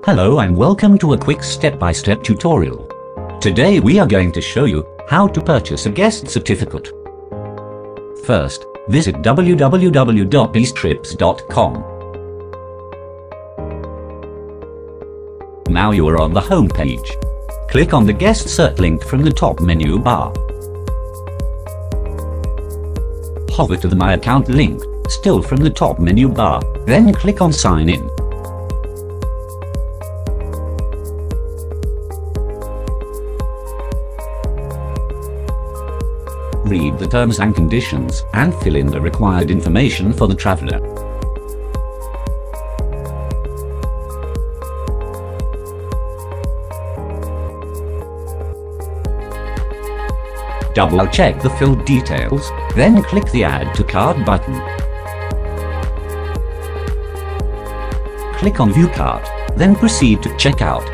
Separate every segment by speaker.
Speaker 1: Hello and welcome to a quick step-by-step tutorial. Today we are going to show you how to purchase a guest certificate. First, visit www.bzztrips.com. Now you are on the home page. Click on the guest cert link from the top menu bar. Hover to the My Account link, still from the top menu bar, then click on Sign In. Read the terms and conditions and fill in the required information for the traveler. Double-check the filled details, then click the Add to Cart button. Click on View Cart, then proceed to checkout.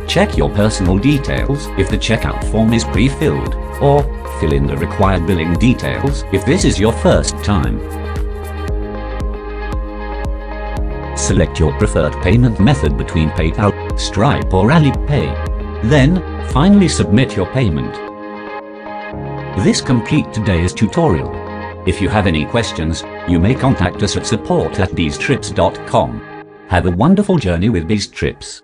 Speaker 1: Check your personal details if the checkout form is pre-filled, or fill in the required billing details if this is your first time. Select your preferred payment method between PayPal, Stripe or Alipay. Then, finally submit your payment. This completes today's tutorial. If you have any questions, you may contact us at support@bzztrips.com. Have a wonderful journey with Bzztrips.